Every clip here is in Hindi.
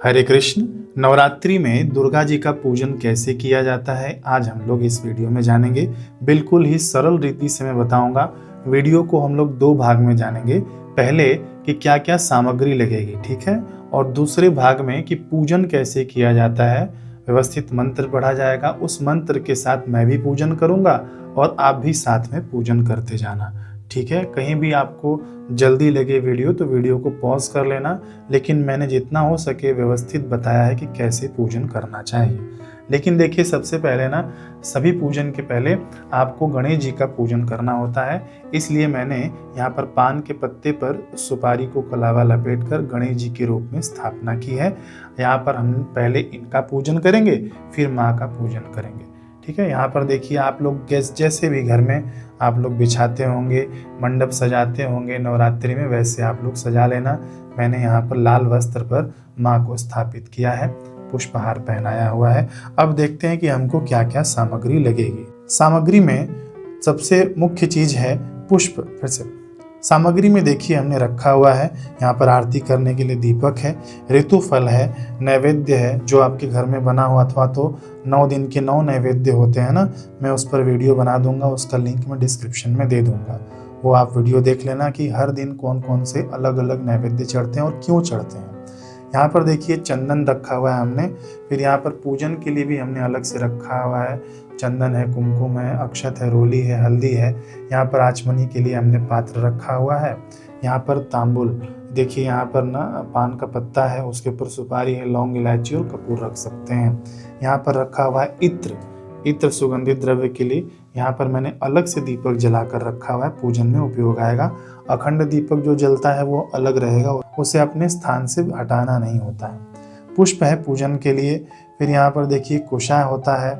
हरे कृष्ण। नवरात्रि में दुर्गा जी का पूजन कैसे किया जाता है आज हम लोग इस वीडियो में जानेंगे। बिल्कुल ही सरल रीति से मैं बताऊंगा। वीडियो को हम लोग दो भाग में जानेंगे। पहले कि क्या क्या सामग्री लगेगी, ठीक है, और दूसरे भाग में कि पूजन कैसे किया जाता है। व्यवस्थित मंत्र पढ़ा जाएगा, उस मंत्र के साथ मैं भी पूजन करूंगा और आप भी साथ में पूजन करते जाना, ठीक है। कहीं भी आपको जल्दी लगे वीडियो तो वीडियो को पॉज कर लेना, लेकिन मैंने जितना हो सके व्यवस्थित बताया है कि कैसे पूजन करना चाहिए। लेकिन देखिए, सबसे पहले ना, सभी पूजन के पहले आपको गणेश जी का पूजन करना होता है। इसलिए मैंने यहाँ पर पान के पत्ते पर सुपारी को कलावा लपेटकर गणेश जी के रूप में स्थापना की है। यहाँ पर हम पहले इनका पूजन करेंगे, फिर माँ का पूजन करेंगे, ठीक है। यहाँ पर देखिए, आप लोग जैसे भी घर में आप लोग बिछाते होंगे, मंडप सजाते होंगे नवरात्रि में, वैसे आप लोग सजा लेना। मैंने यहाँ पर लाल वस्त्र पर माँ को स्थापित किया है, पुष्पहार पहनाया हुआ है। अब देखते हैं कि हमको क्या क्या सामग्री लगेगी। सामग्री में सबसे मुख्य चीज है पुष्प। फिर से सामग्री में देखिए हमने रखा हुआ है, यहाँ पर आरती करने के लिए दीपक है, ऋतु फल है, नैवेद्य है जो आपके घर में बना हुआ, अथवा तो 9 दिन के 9 नैवेद्य होते हैं ना, मैं उस पर वीडियो बना दूंगा, उसका लिंक मैं डिस्क्रिप्शन में दे दूंगा। वो आप वीडियो देख लेना कि हर दिन कौन कौन से अलग अलग नैवेद्य चढ़ते हैं और क्यों चढ़ते हैं। यहाँ पर देखिए चंदन रखा हुआ है हमने। फिर यहाँ पर पूजन के लिए भी हमने अलग से रखा हुआ है, चंदन है, कुमकुम है, अक्षत है, रोली है, हल्दी है। यहाँ पर आचमनी के लिए हमने पात्र रखा हुआ है। यहाँ पर तांबुल देखिए, यहाँ पर ना पान का पत्ता है, उसके ऊपर सुपारी है, लौंग, इलायची और कपूर रख सकते हैं। यहाँ पर रखा हुआ है इत्र सुगंधित द्रव्य के लिए। यहाँ पर मैंने अलग से दीपक जलाकर रखा हुआ है, पूजन में उपयोग आएगा। अखंड दीपक जो जलता है वो अलग रहेगा, उसे अपने स्थान से हटाना नहीं होता है। पुष्प है पूजन के लिए। फिर यहाँ पर देखिए कुशा होता है,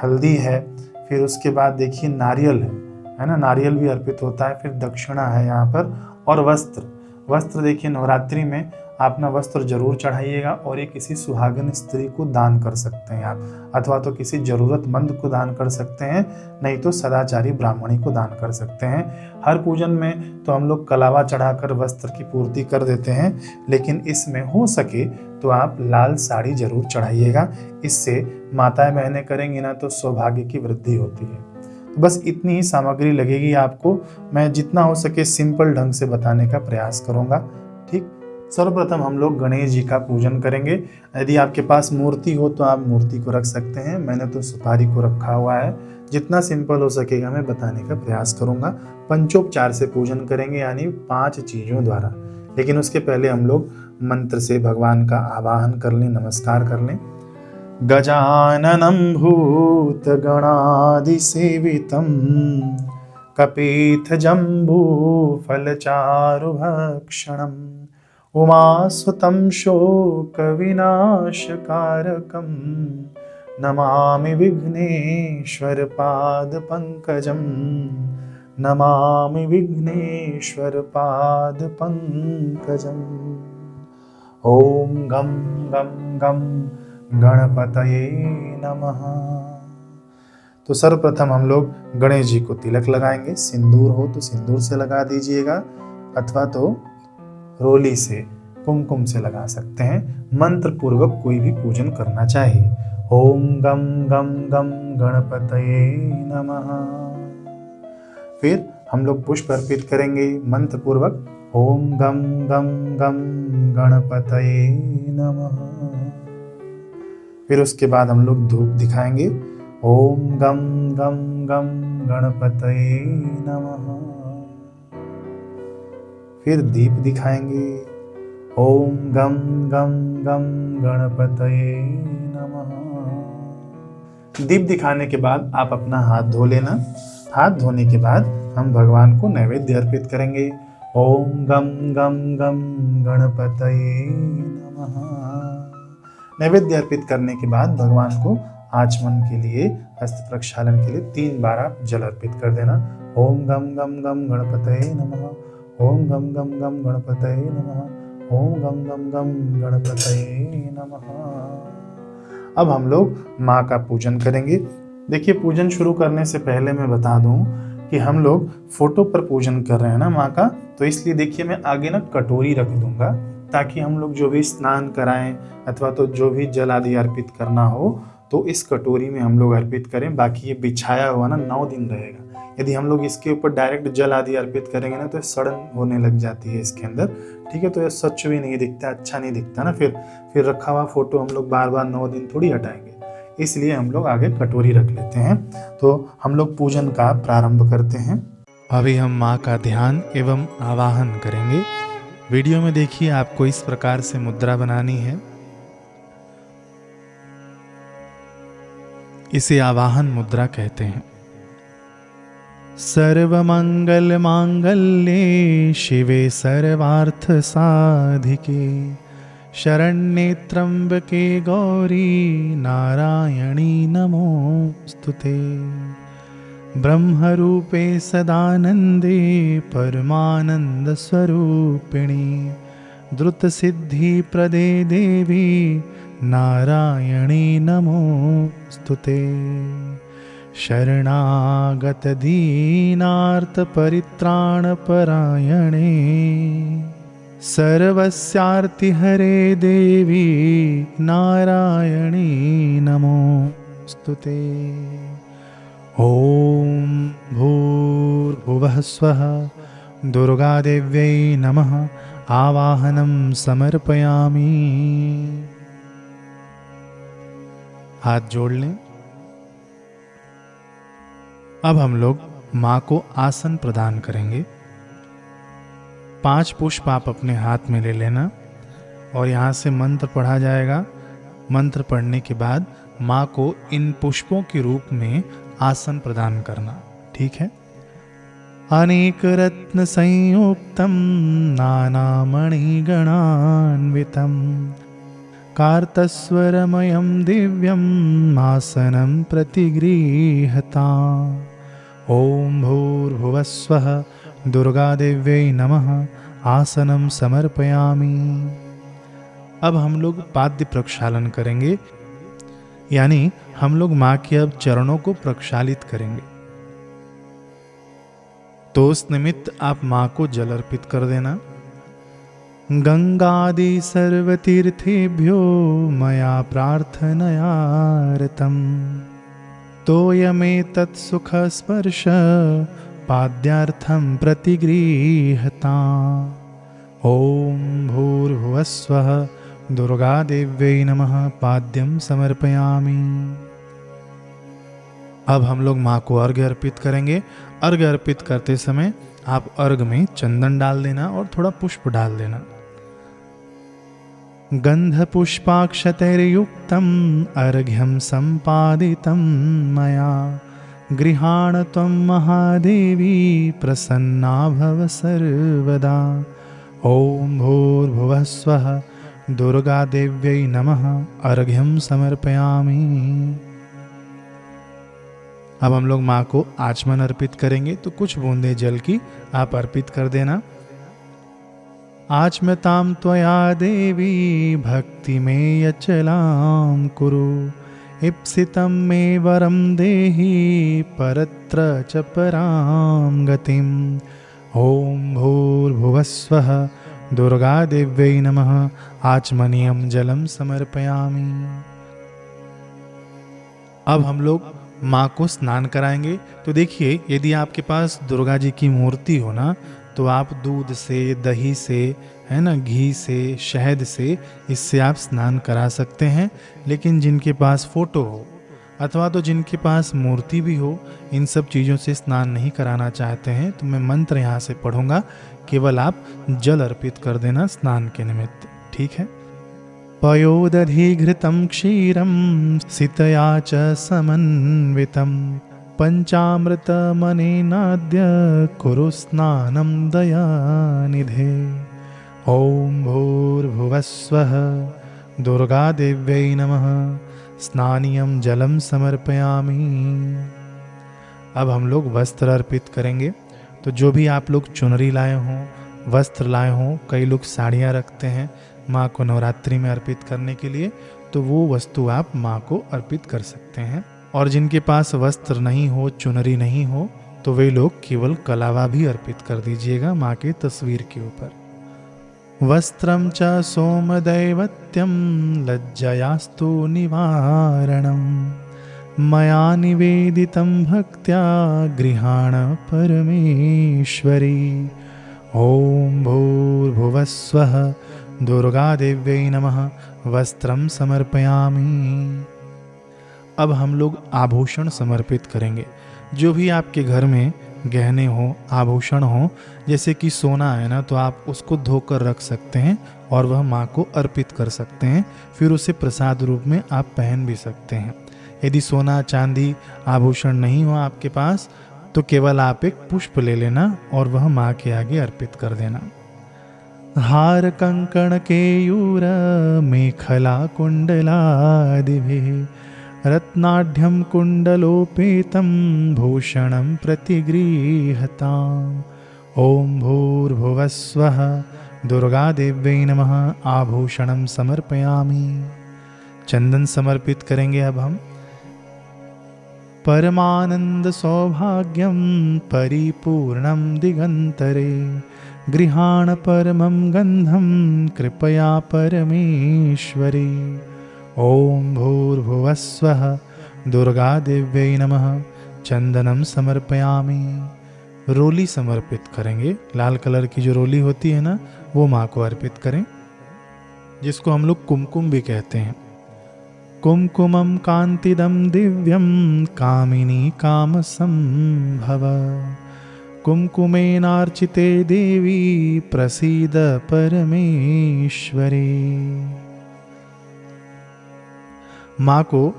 हल्दी है, फिर उसके बाद देखिए नारियल है ना, नारियल भी अर्पित होता है। फिर दक्षिणा है यहाँ पर, और वस्त्र देखिए, नवरात्रि में आप ना वस्त्र जरूर चढ़ाइएगा, और ये किसी सुहागिन स्त्री को दान कर सकते हैं आप, अथवा तो किसी जरूरतमंद को दान कर सकते हैं, नहीं तो सदाचारी ब्राह्मणी को दान कर सकते हैं। हर पूजन में तो हम लोग कलावा चढ़ाकर वस्त्र की पूर्ति कर देते हैं, लेकिन इसमें हो सके तो आप लाल साड़ी जरूर चढ़ाइएगा। इससे माताएं बहनें करेंगी ना तो सौभाग्य की वृद्धि होती है। तो बस इतनी ही सामग्री लगेगी आपको। मैं जितना हो सके सिंपल ढंग से बताने का प्रयास करूंगा, ठीक। सर्वप्रथम हम लोग गणेश जी का पूजन करेंगे। यदि आपके पास मूर्ति हो तो आप मूर्ति को रख सकते हैं, मैंने तो सुपारी को रखा हुआ है। जितना सिंपल हो सकेगा मैं बताने का प्रयास करूंगा। पंचोपचार से पूजन करेंगे, यानी 5 चीजों द्वारा। लेकिन उसके पहले हम लोग मंत्र से भगवान का आवाहन कर लें, नमस्कार कर लें। गजाननं भूत गणादि सेवितं कपीथ जम्बू फलचारु भक्षणम् उमासुतं शोक विनाशकारकं नमामि विघ्नेश्वर पाद पंकजं, नमामि विघ्नेश्वर पाद पंकजं। ओम गम गम गम गणपतये नमः। तो सर्वप्रथम हम लोग गणेश जी को तिलक लगाएंगे। सिंदूर हो तो सिंदूर से लगा दीजिएगा, अथवा तो रोली से, कुमकुम से लगा सकते हैं। मंत्र पूर्वक कोई भी पूजन करना चाहिए। ओम गम गम गम गणपतये नमः। फिर हम लोग पुष्प अर्पित करेंगे मंत्र पूर्वक। ओम गम गम गम गणपतये नमः। फिर उसके बाद हम लोग धूप दिखाएंगे। ओम गम गम गम गणपतये नमः। फिर दीप दिखाएंगे। ओम गम गम गम गणपतये नमः। दीप दिखाने के बाद आप अपना हाथ धो लेना। हाथ धोने के बाद हम भगवान को नैवेद्य अर्पित करेंगे। ओम गम गम गम गणपतये नमः। नैवेद्य अर्पित करने के बाद भगवान को आचमन के लिए, हस्त प्रक्षालन के लिए 3 बार आप जल अर्पित कर देना। ओम गम गम गम गणपतये नमः। ओम गम गम गम गणपतये नमः। ओम गम गम गम गणपतये नमः। अब हम लोग माँ का पूजन करेंगे। देखिए, पूजन शुरू करने से पहले मैं बता दूं कि हम लोग फोटो पर पूजन कर रहे हैं ना माँ का, तो इसलिए देखिए मैं आगे ना कटोरी रख दूंगा, ताकि हम लोग जो भी स्नान कराएं अथवा तो जो भी जल आदि अर्पित करना हो तो इस कटोरी में हम लोग अर्पित करें। बाकी ये बिछाया हुआ ना 9 दिन रहेगा। यदि हम लोग इसके ऊपर डायरेक्ट जल आदि अर्पित करेंगे ना तो सड़न होने लग जाती है इसके अंदर, ठीक है। तो ये स्वच्छ भी नहीं दिखता, अच्छा नहीं दिखता ना। फिर रखा हुआ फोटो हम लोग बार बार 9 दिन थोड़ी हटाएंगे, इसलिए हम लोग आगे कटोरी रख लेते हैं। तो हम लोग पूजन का प्रारंभ करते हैं। अभी हम माँ का ध्यान एवं आवाहन करेंगे। वीडियो में देखिए आपको इस प्रकार से मुद्रा बनानी है। इसे आवाहन मुद्रा कहते हैं। सर्वमंगल मांगल्ये शिवे सर्वार्थ साधिके शरण्ये त्र्यंबके गौरी नारायणी नमोस्तुते। ब्रह्मरूपे सदानंदे परमानंद स्वरूपिणी द्रुतसिद्धिप्रदे देवी नारायणी नमोस्तुते। शरणागत दीनार्थ परित्राणपरायणे सर्वस्यार्तिहरे देवी नारायणी नमोस्तुते। ॐ भूर्भुवः स्वः दुर्गादेव्यै नमः। आवाहनं समर्पयामि। हाथ जोड़ लें। अब हम लोग माँ को आसन प्रदान करेंगे। 5 पुष्प आप अपने हाथ में ले लेना और यहाँ से मंत्र पढ़ा जाएगा। मंत्र पढ़ने के बाद माँ को इन पुष्पों के रूप में आसन प्रदान करना, ठीक है। अनेक रत्न संयुक्तं नानामणिगणान्वितं कार्तस्वरमयं दिव्यम् आसनं प्रतिगृह्यता। ॐ भूर्भुवः स्वः दुर्गादेव्यै नमः। आसनं समर्पयामि। अब हम लोग पाद्य प्रक्षालन करेंगे, यानी हम लोग माँ के अब चरणों को प्रक्षालित करेंगे। तो उस निमित्त आप माँ को जल अर्पित कर देना। गंगादि सर्वतीर्थेभ्यो मया प्रार्थनयार्तं तोयमेतत् सुखस्पर्श पाद्यार्थं प्रतिगृह्यता। ॐ भूर्भुवः स्वः दुर्गादेव्यै नमः। पाद्यं समर्पयामि। अब हम लोग माँ को अर्घ्य अर्पित करेंगे। अर्घ्य अर्पित करते समय आप अर्घ्य में चंदन डाल देना और थोड़ा पुष्प डाल देना। गंध पुष्पाक्षतैर्युक्तम् अर्घ्यं सम्पादितं मया गृहाण त्वं महादेवी प्रसन्ना भव सर्वदा। ॐ भूर्भुवः स्वः दुर्गादेव्यै नमः। अर्घ्यं समर्पयामि। अब हम लोग माँ को आचमन अर्पित करेंगे, तो कुछ बूंदे जल की आप अर्पित कर देना। आचमतां त्वया देवी भक्ति में यचलां कुरु इप्सितं मे वरं देहि परत्र च परां गतिम्। ॐ भूर्भुवः स्वः दुर्गादेव्यै नमः। आचमनीयं जलं समर्पयामि। अब हम लोग माँ को स्नान कराएंगे। तो देखिए, यदि आपके पास दुर्गा जी की मूर्ति हो ना, तो आप दूध से, दही से, है ना, घी से, शहद से, इससे आप स्नान करा सकते हैं। लेकिन जिनके पास फोटो हो अथवा तो जिनके पास मूर्ति भी हो, इन सब चीज़ों से स्नान नहीं कराना चाहते हैं, तो मैं मंत्र यहाँ से पढ़ूंगा, केवल आप जल अर्पित कर देना स्नान के निमित्त, ठीक है। पयोदधिघृतं क्षीरं सितया च समन्वितं पंचामृतमनेनाद्य कुरु स्नानं दयानिधे। ॐ भूर्भुवः स्वः दुर्गादेव्यै नमः। स्नानीयं जलं समर्पयामि। अब हम लोग वस्त्र अर्पित करेंगे। तो जो भी आप लोग चुनरी लाए हों, वस्त्र लाए हों, कई लोग साड़ियाँ रखते हैं माँ को नवरात्रि में अर्पित करने के लिए, तो वो वस्तु आप माँ को अर्पित कर सकते हैं। और जिनके पास वस्त्र नहीं हो, चुनरी नहीं हो, तो वे लोग केवल कलावा भी अर्पित कर दीजिएगा माँ की तस्वीर के ऊपर। वस्त्रं च सोमदैवत्यं लज्जयास्तु निवारणं मया निवेदितं भक्त्या गृहाण परमेश्वरी। ओम भूर्भुवस्वः दुर्गादेव्यै नमः। वस्त्रं समर्पयामि। अब हम लोग आभूषण समर्पित करेंगे। जो भी आपके घर में गहने हो, आभूषण हो, जैसे कि सोना है ना, तो आप उसको धोकर रख सकते हैं और वह माँ को अर्पित कर सकते हैं। फिर उसे प्रसाद रूप में आप पहन भी सकते हैं। यदि सोना चांदी आभूषण नहीं हो आपके पास तो केवल आप एक पुष्प ले लेना और वह माँ के आगे अर्पित कर देना। हार कंकण केयूर मेखला कुंडलादिभिः रत्नाढ्यं कुंडलोपेतं भूषणं प्रतिगृह्यताम्। ओम भूर्भुवस्वः दुर्गादेव्यै नमः। आभूषणं समर्पयामि। चंदन समर्पित करेंगे अब हम। परमानंद सौभाग्यं परिपूर्णं दिगंतरे गृहाण परमं गंधं कृपया परमेश्वरी। ओम भूर्भुवस्वः दुर्गादेव्यै नमः। चंदनम समर्पयामि। रोली समर्पित करेंगे। लाल कलर की जो रोली होती है ना, वो माँ को अर्पित करें, जिसको हम लोग कुमकुम भी कहते हैं। कुमकुमं कांतिदं दिव्यं कामिनी काम संभव कुमकुमेनार्चिते देवी प्रसीद परमेश्वरी। माँ को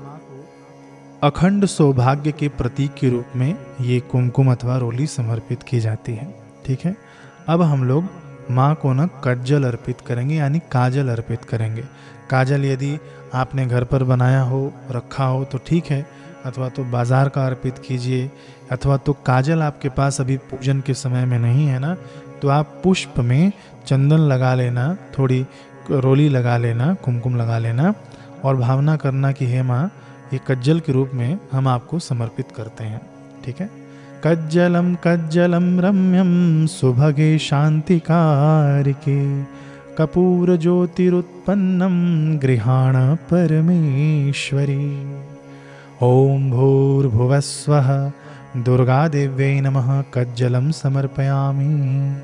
अखंड सौभाग्य के प्रतीक के रूप में ये कुमकुम अथवा रोली समर्पित की जाती है। ठीक है। अब हम लोग माँ को ना कज्जल अर्पित करेंगे, यानी काजल अर्पित करेंगे। काजल यदि आपने घर पर बनाया हो, रखा हो तो ठीक है, अथवा तो बाजार का अर्पित कीजिए। अथवा तो काजल आपके पास अभी पूजन के समय में नहीं है ना, तो आप पुष्प में चंदन लगा लेना, थोड़ी रोली लगा लेना, कुमकुम लगा लेना और भावना करना कि हे माँ, ये कज्जल के रूप में हम आपको समर्पित करते हैं। ठीक है। कज्जलम कज्जलम रम्यम सुभगे शांतिकारिके कपूर ज्योतिरुत्पन्नम गृहाण परमेश्वरी। ओम भूर्भुवस्वः दुर्गादेव्यै नमः। कज्जलम समर्पयामि।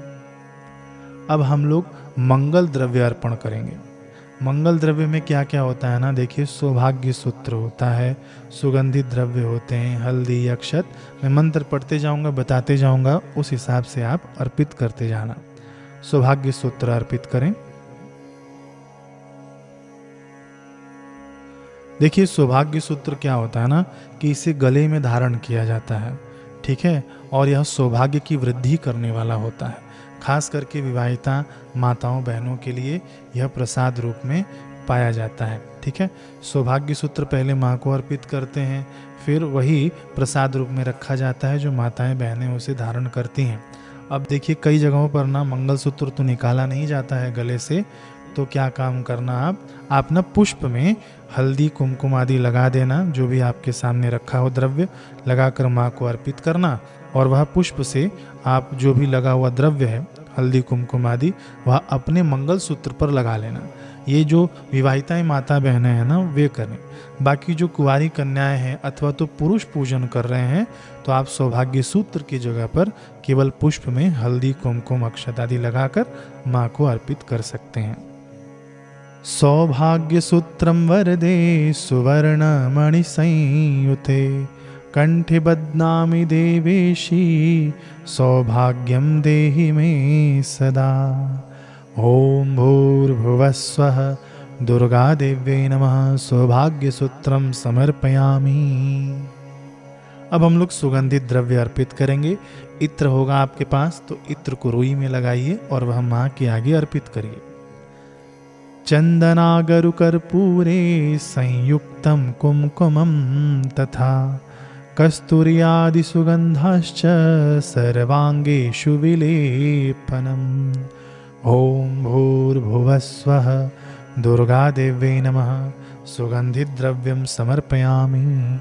अब हम लोग मंगल द्रव्य अर्पण करेंगे। मंगल द्रव्य में क्या क्या होता है ना, देखिए, सौभाग्य सूत्र होता है, सुगंधित द्रव्य होते हैं, हल्दी, अक्षत। मैं मंत्र पढ़ते जाऊंगा, बताते जाऊंगा, उस हिसाब से आप अर्पित करते जाना। सौभाग्य सूत्र अर्पित करें। देखिए, सौभाग्य सूत्र क्या होता है ना, कि इसे गले में धारण किया जाता है। ठीक है। और यह सौभाग्य की वृद्धि करने वाला होता है। खास करके विवाहिता माताओं बहनों के लिए यह प्रसाद रूप में पाया जाता है। ठीक है। सौभाग्य सूत्र पहले माँ को अर्पित करते हैं, फिर वही प्रसाद रूप में रखा जाता है जो माताएं बहनें उसे धारण करती हैं। अब देखिए, कई जगहों पर ना मंगलसूत्र तो निकाला नहीं जाता है गले से, तो क्या काम करना, आप ना पुष्प में हल्दी कुमकुम आदि लगा देना, जो भी आपके सामने रखा हो द्रव्य लगाकर माँ को अर्पित करना, और वह पुष्प से आप जो भी लगा हुआ द्रव्य है, हल्दी कुमकुम आदि, वह अपने मंगलसूत्र पर लगा लेना। ये जो विवाहिताएं माता बहनें हैं ना, वे करें। बाकी जो कुंवारी कन्याएं हैं अथवा तो पुरुष पूजन कर रहे हैं, तो आप सौभाग्य सूत्र की जगह पर केवल पुष्प में हल्दी कुमकुम अक्षत आदि लगाकर माँ को अर्पित कर सकते हैं। सौभाग्य सूत्रम वरदे सुवर्ण मणि संयुते कंठे बध्नामि देवेशी सौभाग्यम देहि मे सदा। ओम भूर्भुवस्वः दुर्गादेव्यै नमः। सौभाग्य सूत्रम समर्पयामि। अब हम लोग सुगंधित द्रव्य अर्पित करेंगे। इत्र होगा आपके पास तो इत्र को रुई में लगाइए और वह माँ के आगे अर्पित करिए। चंदनागरु कर्पूरे संयुक्तं कुमकुमं तथा कस्तूर्यादि सुगंधाश्च सर्वांगेषु विलेपनम्। ओम भूर्भुवस्वः दुर्गादेव्यै नमः। सुगंधित द्रव्यम समर्पयामि।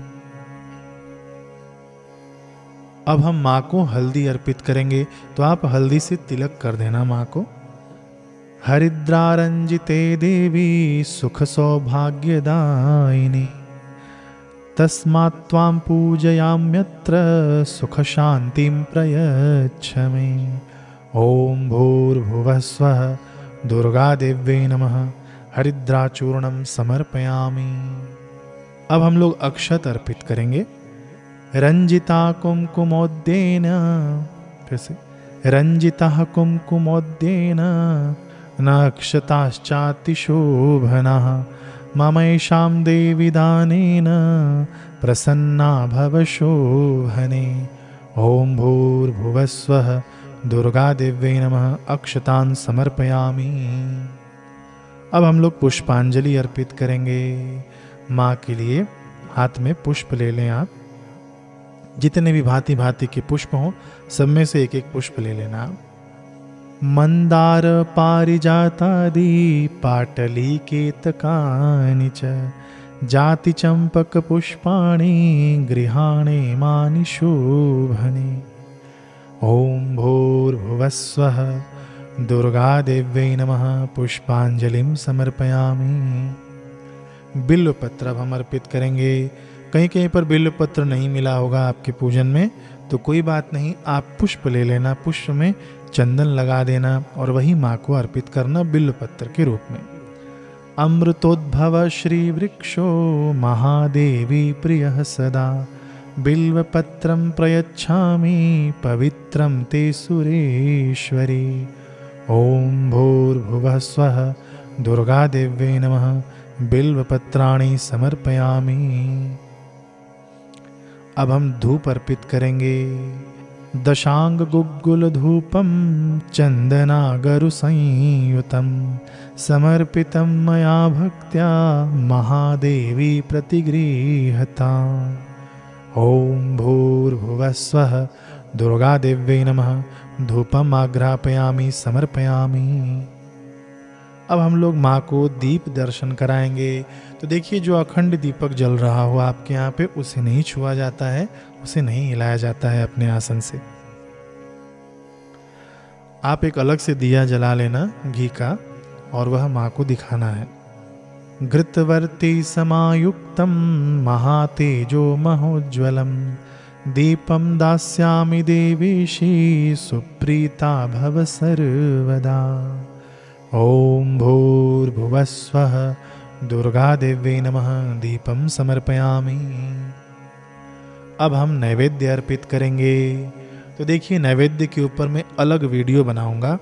अब हम माँ को हल्दी अर्पित करेंगे, तो आप हल्दी से तिलक कर देना माँ को। हरिद्रारञ्जिते देवी सुखसौभाग्यदायिनी तस्मात् त्वां पूजयाम्यत्र सुखशान्तिं प्रयच्छ मे। ॐ भूर्भुवः स्वः दुर्गादेव्यै नमः। हरिद्राचूर्णं समर्पयामि। अब हम लोग अक्षत अर्पित करेंगे। रंजिता कुमकुमोद्येन, फिर से रंजिता कुमकुमोद्येन न अक्षताश्चातिशोभनः ममैषां देवी दानेन प्रसन्ना भव शोभने। ॐ भूर्भुवः स्वः दुर्गादेव्यै नमः। अक्षतान् समर्पयामि। अब हम लोग पुष्पांजलि अर्पित करेंगे। माँ के लिए हाथ में पुष्प ले लें आप। जितने भी भांति भांति के पुष्प हों सब में से एक एक पुष्प ले लेना। मंदार पारिजातादि पाटली केतकानि च जाति चंपक पुष्पाणि गृहाणे मानि शोभने। ॐ भूर्भुवः स्वः दुर्गादेव्यै नमः। पुष्पांजलिं समर्पयामि। बिल्वपत्र अब हम अर्पित करेंगे। कहीं कहीं पर बिल्वपत्र नहीं मिला होगा आपके पूजन में तो कोई बात नहीं, आप पुष्प ले लेना, पुष्प में चंदन लगा देना और वही माँ को अर्पित करना बिल्वपत्र के रूप में। अमृतोद्भव श्री वृक्षो महादेवी प्रियः सदा बिल्वपत्रं प्रयच्छामि पवित्रं ते सुरेश्वरी। ॐ भूर्भुवः स्वः दुर्गादेव्यै नमः। बिल्वपत्राणि समर्पयामि। अब हम धूप अर्पित करेंगे। दशांग गुग्गुल धूपम चंदनागरु संयुतम समर्पितं मया भक्त्या महादेवी प्रतिगृहता। ॐ भूर्भुवः स्वः दुर्गादेव्यै नमः। धूपम आग्रापयामि समर्पयामि। अब हम लोग माँ को दीप दर्शन कराएंगे। तो देखिए जो अखंड दीपक जल रहा हो आपके यहाँ पे उसे नहीं छुआ जाता है, उसे नहीं हिलाया जाता है अपने आसन से। आप एक अलग से दिया जला लेना घी का और वह माँ को दिखाना है। घृतवर्ती समायुक्तं महातेजो महोज्ज्वलं दीपं दास्यामि देवीशी सुप्रीता भव सर्वदा। ॐ भूर्भुवः स्वः दुर्गादेव्यै नमः। दीपं समर्पयामि। अब हम नैवेद्य अर्पित करेंगे। तो देखिए नैवेद्य के ऊपर मैं अलग वीडियो बनाऊंगा।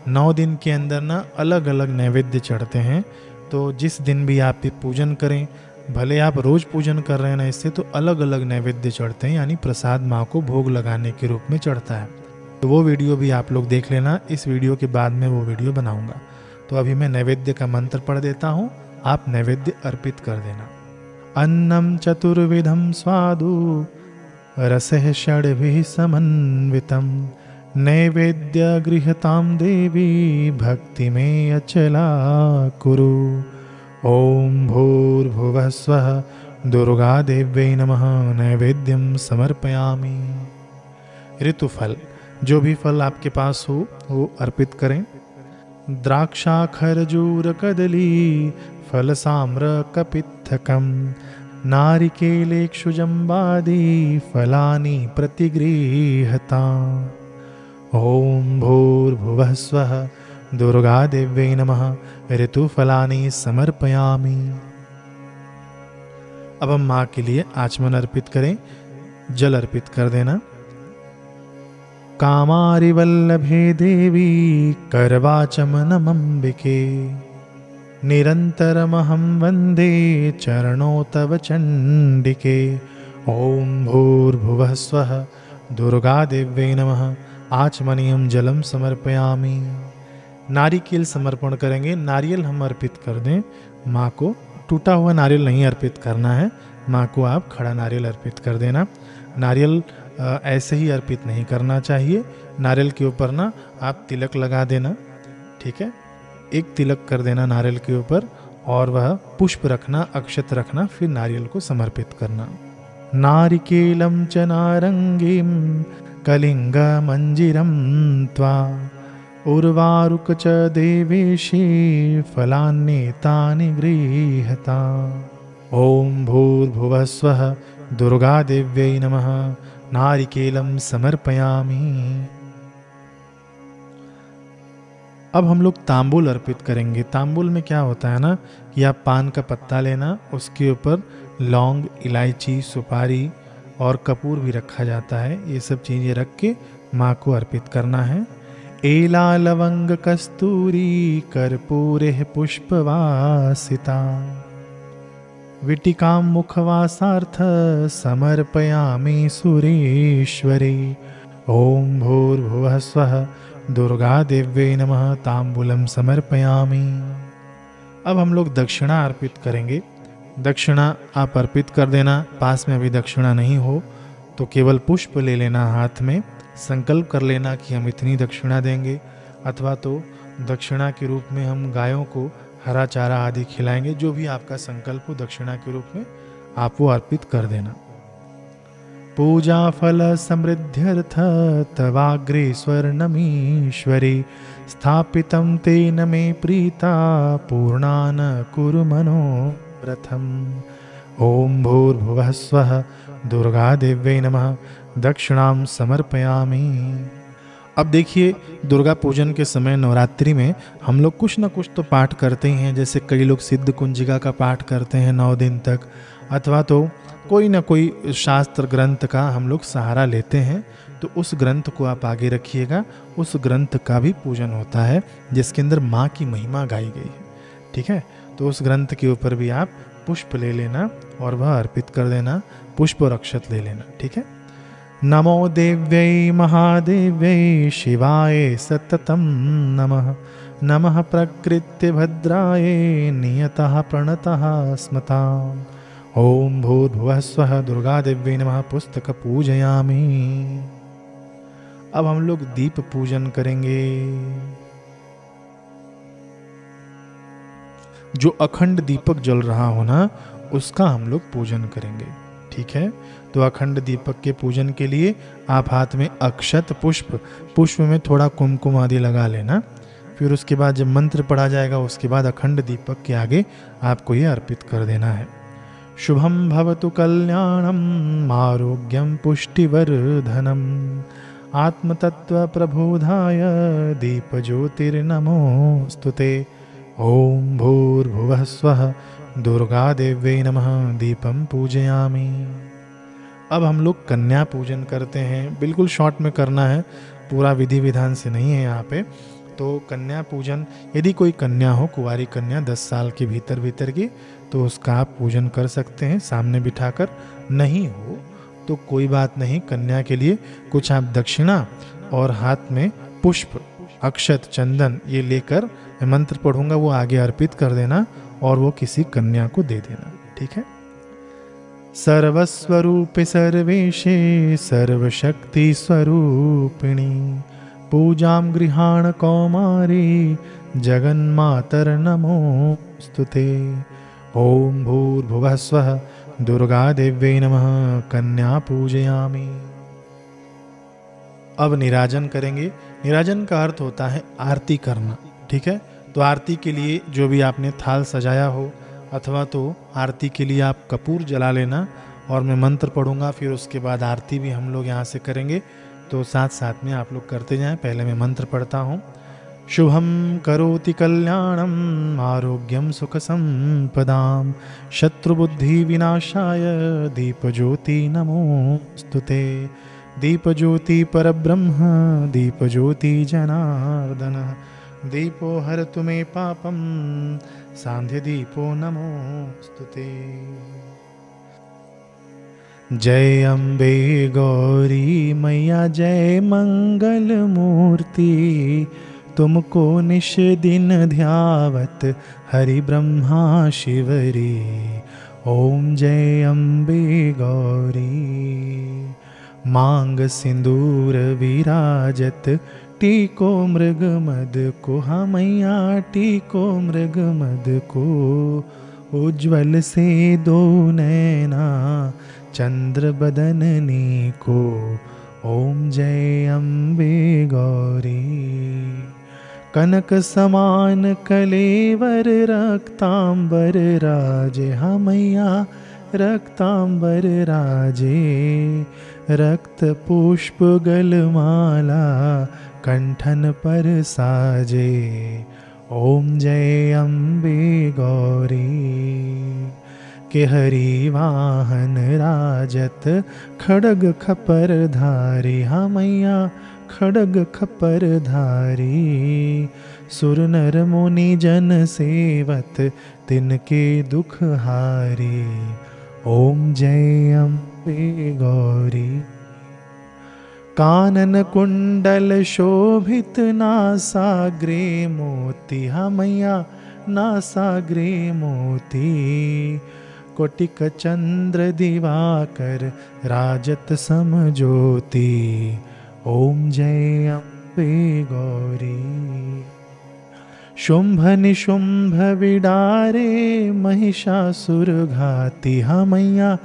9 दिन के अंदर ना अलग अलग नैवेद्य चढ़ते हैं। तो जिस दिन भी आप भी पूजन करें, भले आप रोज पूजन कर रहे हैं ना इससे, तो अलग अलग नैवेद्य चढ़ते हैं, यानी प्रसाद माँ को भोग लगाने के रूप में चढ़ता है। तो वो वीडियो भी आप लोग देख लेना। इस वीडियो के बाद में वो वीडियो बनाऊंगा। तो अभी मैं नैवेद्य का मंत्र पढ़ देता हूँ, आप नैवेद्य अर्पित कर देना। अन्नम चतुर्विधम स्वादु रसः षड्भिः समन्वितम नैवेद्य गृह्यतां देवी भक्ति में अचला कुरु। ॐ भूर्भुवः स्वः दुर्गादेव्यै नमः। नैवेद्यं समर्पयामि। ऋतुफल, जो भी फल आपके पास हो वो अर्पित करें। द्राक्षा खरजूर कदली फल साम्र कपित्थकम नारिकेलेक्षुजम्बादि फलानि प्रतिगृह्यता। ॐ भूर्भुवः स्वः दुर्गादेव्यै नमः। ऋतुफलानि समर्पयामि। अब हम माँ के लिए आचमन अर्पित करें। जल अर्पित कर देना। कामारि वल्लभे देवी करवाचमनमंबिके निरन्तरमहं वन्दे चरणौ तव चण्डिके। ॐ भूर्भुवः स्वः दुर्गादेव्यै नमः। आचमनीयं जलम समर्पयामि। नारिकेल समर्पण करेंगे। नारियल हम अर्पित कर दें माँ को। टूटा हुआ नारियल नहीं अर्पित करना है, माँ को आप खड़ा नारियल अर्पित कर देना। नारियल ऐसे ही अर्पित नहीं करना चाहिए। नारियल के ऊपर ना आप तिलक लगा देना, ठीक है। एक तिलक कर देना नारियल के ऊपर और वह पुष्प रखना, अक्षत रखना, फिर नारियल को समर्पित करना। नारिकेलम च नारंगीम कलिंग मंजिरम त्वा उर्वारुक च देवेशे फलान्येतानि गृह्यता। ॐ भूर्भुवः स्वः दुर्गा देव्यै नमः। नारिकेलम समर्पयामि। अब हम लोग तांबूल अर्पित करेंगे। तांबूल में क्या होता है ना कि आप पान का पत्ता लेना, उसके ऊपर लौंग, इलायची, सुपारी और कपूर भी रखा जाता है। ये सब चीज़ें रख के माँ को अर्पित करना है। एला लवंग कस्तूरी कर्पूरे पुष्पवासिता विटिकां मुखवासार्थ समर्पयामि सुरेश्वरी। ओम भूर्भुवः स्वः दुर्गा देव्यै नमः। तांबूलम समर्पयामि। अब हम लोग दक्षिणा अर्पित करेंगे। दक्षिणा आप अर्पित कर देना। पास में अभी दक्षिणा नहीं हो तो केवल पुष्प ले लेना हाथ में, संकल्प कर लेना कि हम इतनी दक्षिणा देंगे, अथवा तो दक्षिणा के रूप में हम गायों को हरा चारा आदि खिलाएंगे। जो भी आपका संकल्प हो दक्षिणा के रूप में आप वो अर्पित कर देना। पूजा फल समृद्ध्यर्थ तवाग्रे स्वर्णमीश्वरी स्थापितं तेन मे प्रीता पूर्णान कुरु मनोरथम्। ओम भूर्भुवः स्वः दुर्गा देव्यै नमः। दक्षिणां समर्पयामि। अब देखिए, दुर्गा पूजन के समय नवरात्रि में हम लोग कुछ ना कुछ तो पाठ करते ही हैं। जैसे कई लोग सिद्ध कुंजिका का पाठ करते हैं 9 दिन तक, अथवा तो कोई ना कोई शास्त्र ग्रंथ का हम लोग सहारा लेते हैं। तो उस ग्रंथ को आप आगे रखिएगा। उस ग्रंथ का भी पूजन होता है जिसके अंदर माँ की महिमा गाई गई है। ठीक है, तो उस ग्रंथ के ऊपर भी आप पुष्प ले लेना और वह अर्पित कर देना। पुष्प और अक्षत ले लेना। ठीक है। नमो देव्यै महादेव्यै शिवाय सततं नमः। नमः प्रकृत्य भद्राय नियतः प्रणतः स्मताम्। ओम भूर्भुवः स्वः दुर्गा देव्यै नमः। पुस्तक पूजयामि। अब हम लोग दीप पूजन करेंगे। जो अखंड दीपक जल रहा हो ना, उसका हम लोग पूजन करेंगे। ठीक है, तो अखंड दीपक के पूजन के लिए आप हाथ में अक्षत, पुष्प में थोड़ा कुमकुम आदि लगा लेना। फिर उसके बाद जब मंत्र पढ़ा जाएगा उसके बाद अखंड दीपक के आगे आपको ये अर्पित कर देना है। शुभम भवतु कल्याणम आरोग्यम पुष्टिवर्धनम आत्मतत्व प्रबोधाय दीप ज्योतिर्नमोस्तुते। ओम भूर्भुवः स्वः दुर्गा देव्यै नमः। दीपम पूजयामि। अब हम लोग कन्या पूजन करते हैं। बिल्कुल शॉर्ट में करना है, पूरा विधि विधान से नहीं है यहाँ पे। तो कन्या पूजन, यदि कोई कन्या हो, कुंवारी कन्या 10 साल के भीतर की, तो उसका आप पूजन कर सकते हैं सामने बिठाकर। नहीं हो तो कोई बात नहीं, कन्या के लिए कुछ आप दक्षिणा और हाथ में पुष्प, अक्षत, चंदन ये लेकर मैं मंत्र पढ़ूंगा वो आगे अर्पित कर देना और वो किसी कन्या को दे देना। ठीक है। सर्वस्वरूपे सर्वेशे सर्वशक्ति स्वरूपिणी पूजां गृहाण कौमारी जगन्मातर नमोस्तुते। ओम भूर्भुवः स्वः दुर्गा देव्यै नमः। कन्या पूजयामि। अब निराजन करेंगे। निराजन का अर्थ होता है आरती करना। ठीक है, तो आरती के लिए जो भी आपने थाल सजाया हो, अथवा तो आरती के लिए आप कपूर जला लेना और मैं मंत्र पढ़ूंगा, फिर उसके बाद आरती भी हम लोग यहाँ से करेंगे। तो साथ साथ में आप लोग करते जाएं। पहले मैं मंत्र पढ़ता हूँ। शुभम करोति कल्याणम आरोग्यम सुख संपदाम शत्रुबुद्धि विनाशाय दीपज्योति नमोस्तुते। दीपज्योति परब्रह्म दीपज्योति जनार्दन दीपो हरतु मे पापम सांध्य दीपो नमोस्तुते। जय अम्बे गौरी मैया जय मंगल मूर्ति तुमको निश दिन ध्यावत हरि ब्रह्मा शिवरी। ओम जय अम्बे गौरी। मांग सिंदूर विराजत टीको मृग मद को। हाँ मैया टीको मृग मद को। उज्ज्वल से दो नैना चंद्र बदननी को। ओम जय अम्बे गौरी। कनक समान कलेवर रक्तांबर राजे, हाँ मैया रक्तांबर राजे। रक्त पुष्प गलमाला कंठन पर साजे, ओम जय अम्बे गौरी। के हरि वाहन राजत खड़ग खपर धारी, हाँ मैया खड़ग खपर धारी। सुर नर मुनि जन सेवत तिनके दुख हारी, ओम जय अम्बे गौरी। कानन कुंडल शोभित नासाग्रे मोती, हाँ मैया नासाग्रे मोती। कोटिक चंद्र दिवाकर राजत समज्योति, ओम जय अम्बे गौरी। शुंभ निशुंभ विडारे महिषासुर घाती, हाँ मैया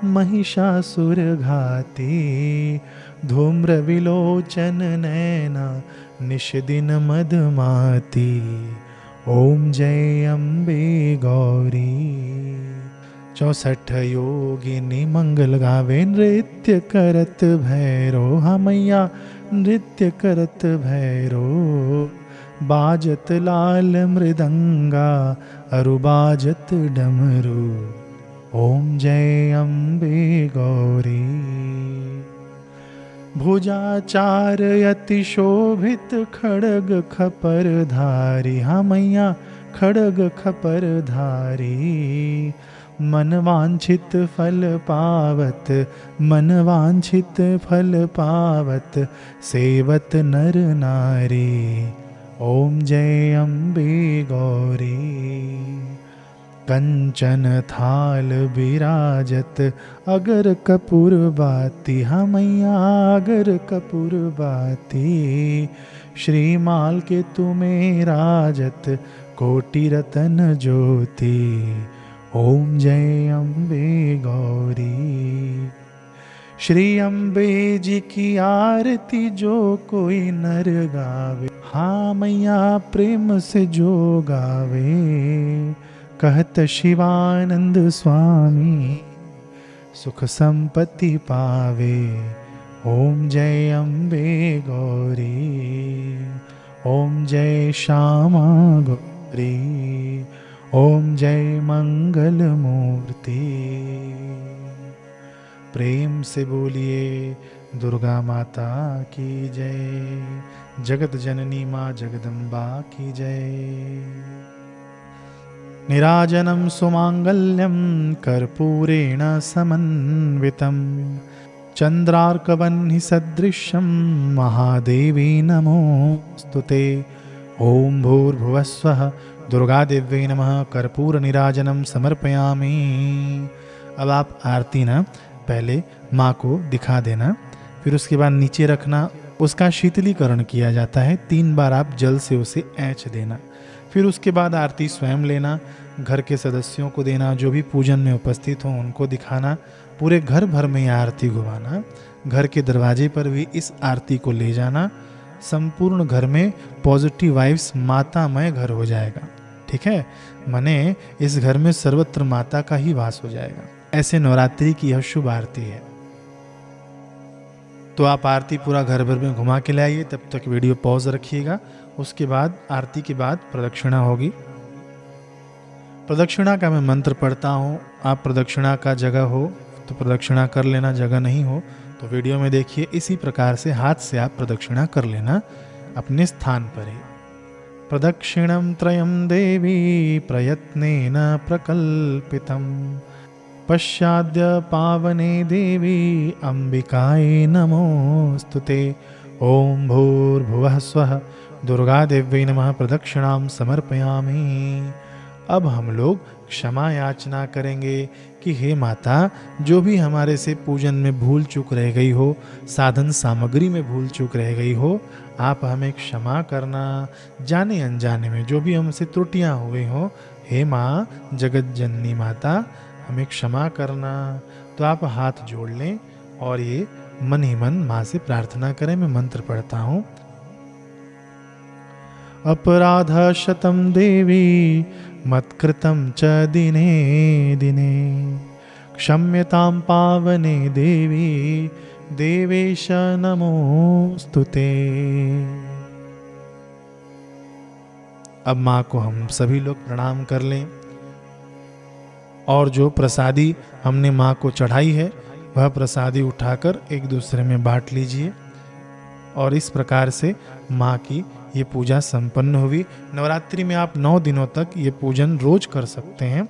महिषासुर घाती। धूम्र विलोचन नैना निश दिन मदमाती, ओम जय अम्बे गौरी। 64 योगिनी मंगल गावे नृत्य करत भैरो, हाँ मैया नृत्य करत भैरो। बाजत लाल मृदंगा अरु बाजत डमरू, ओम जय अम्बे गौरी। भुजाचार अति शोभित खड़ग खपर धारी, हाँ मैया खड़ग खपर धारी। मन वांछित फल पावत, मन वांछित फल पावत सेवत नर नारी, ओम जय अम्बे गौरी। कंचन थाल विराजत अगर कपूर बाती, हाँ मैया अगर कपूर बाती। श्रीमाल के तुम्हें राजत कोटि रतन ज्योति, ओम जय अम्बे गौरी। श्री अम्बे जी की आरती जो कोई नर गावे, हाँ मैया प्रेम से जो गावे। कहत शिवानंद स्वामी सुख संपत्ति पावे, ओम जय अम्बे गौरी। ओम जय श्यामा गौरी, ओम जय मंगल मूर्ति। प्रेम से बोलिए दुर्गा माता की जय, जगत जननी माँ जगदम्बा की जय। निराजनं सुमांगल्यं कर्पूरेण समन्वितं, चंद्रार्कवह्नि सदृशं महादेवी नमोस्तुते। ओम भूर्भुवस्वः दुर्गादेव्यै नमः। कर्पूर निराजनं समर्पयामि। अब आप आरती ना पहले माँ को दिखा देना, फिर उसके बाद नीचे रखना, उसका शीतलीकरण किया जाता है। 3 बार आप जल से उसे ऐंच देना, फिर उसके बाद आरती स्वयं लेना, घर के सदस्यों को देना, जो भी पूजन में उपस्थित हों उनको दिखाना, पूरे घर भर में यह आरती घुमाना, घर के दरवाजे पर भी इस आरती को ले जाना। संपूर्ण घर में पॉजिटिव वाइब्स, मातामय घर हो जाएगा। ठीक है, माने इस घर में सर्वत्र माता का ही वास हो जाएगा। ऐसे नवरात्रि की यह शुभ आरती है। तो आप आरती पूरा घर भर में घुमा के लाइए, तब तक वीडियो पॉज रखिएगा। उसके बाद आरती के बाद प्रदक्षिणा होगी। प्रदक्षिणा का मैं मंत्र पढ़ता हूँ, आप प्रदक्षिणा का जगह हो तो प्रदक्षिणा कर लेना, जगह नहीं हो तो वीडियो में देखिए। इसी प्रकार से हाथ से आप प्रदक्षिणा कर लेना अपने स्थान पर ही। प्रदक्षिणं त्रयं देवी प्रयत्नेन प्रकल्पितं, पश्चाद्य पावने देवी अंबिकायै नमोस्तुते। ओम भूर्भुवः स्वः दुर्गादेव्यै नमः। प्रदक्षिणां समर्पयामि। अब हम लोग क्षमा याचना करेंगे कि हे माता, जो भी हमारे से पूजन में भूल चूक रह गई हो, साधन सामग्री में भूल चूक रह गई हो, आप हमें क्षमा करना। जाने अनजाने में जो भी हमसे त्रुटियां हुई हो, हे माँ जगत जननी माता हमें क्षमा करना। तो आप हाथ जोड़ लें और ये मन ही मन माँ से प्रार्थना करें। मैं मंत्र पढ़ता हूँ। अपराधः शतं देवी मत्कृतं च दिने दिने क्षम्यतां पावने देवी देवेश नमोस्तुते। अब माँ को हम सभी लोग प्रणाम कर लें और जो प्रसादी हमने माँ को चढ़ाई है वह प्रसादी उठाकर एक दूसरे में बांट लीजिए। और इस प्रकार से माँ की ये पूजा संपन्न हुई। नवरात्रि में आप 9 दिनों तक ये पूजन रोज कर सकते हैं।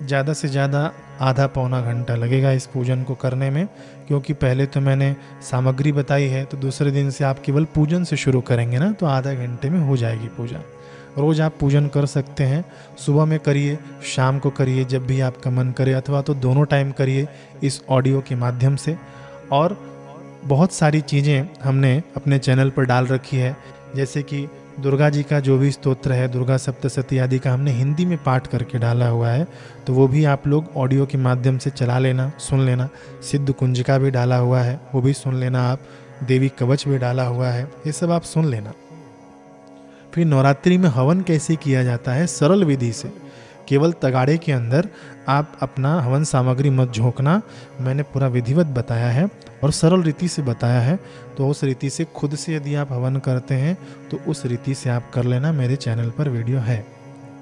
ज़्यादा से ज़्यादा आधा पौना घंटा लगेगा इस पूजन को करने में, क्योंकि पहले तो मैंने सामग्री बताई है, तो दूसरे दिन से आप केवल पूजन से शुरू करेंगे ना, तो आधा घंटे में हो जाएगी पूजा। रोज़ आप पूजन कर सकते हैं। सुबह में करिए, शाम को करिए, जब भी आपका मन करे, अथवा तो दोनों टाइम करिए इस ऑडियो के माध्यम से। और बहुत सारी चीज़ें हमने अपने चैनल पर डाल रखी है, जैसे कि दुर्गा जी का जो भी स्तोत्र है, दुर्गा सप्तशती आदि का हमने हिंदी में पाठ करके डाला हुआ है, तो वो भी आप लोग ऑडियो के माध्यम से चला लेना, सुन लेना। सिद्ध कुंजिका भी डाला हुआ है, वो भी सुन लेना आप। देवी कवच भी डाला हुआ है, ये सब आप सुन लेना। फिर नवरात्रि में हवन कैसे किया जाता है, सरल विधि से। केवल तगाड़े के अंदर आप अपना हवन सामग्री मत झोंकना, मैंने पूरा विधिवत बताया है और सरल रीति से बताया है। तो उस रीति से खुद से यदि आप हवन करते हैं तो उस रीति से आप कर लेना, मेरे चैनल पर वीडियो है,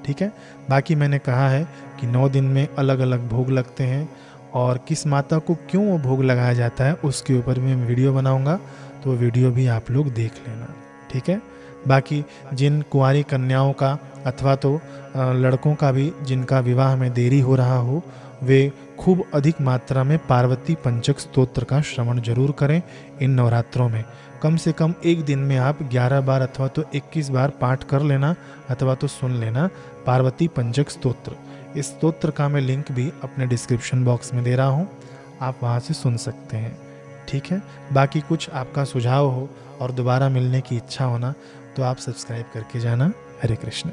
ठीक है। बाकी मैंने कहा है कि 9 दिन में अलग अलग भोग लगते हैं और किस माता को क्यों वो भोग लगाया जाता है उसके ऊपर भी मैं वीडियो बनाऊंगा, तो वो वीडियो भी आप लोग देख लेना, ठीक है। बाकी जिन कुंवारी कन्याओं का अथवा तो लड़कों का भी जिनका विवाह में देरी हो रहा हो, वे खूब अधिक मात्रा में पार्वती पंचक स्तोत्र का श्रवण जरूर करें इन नवरात्रों में। कम से कम एक दिन में आप 11 बार अथवा तो 21 बार पाठ कर लेना अथवा तो सुन लेना पार्वती पंचक स्तोत्र। इस स्तोत्र का मैं लिंक भी अपने डिस्क्रिप्शन बॉक्स में दे रहा हूँ, आप वहाँ से सुन सकते हैं, ठीक है। बाकी कुछ आपका सुझाव हो और दोबारा मिलने की इच्छा होना तो आप सब्सक्राइब करके जाना। हरे कृष्ण।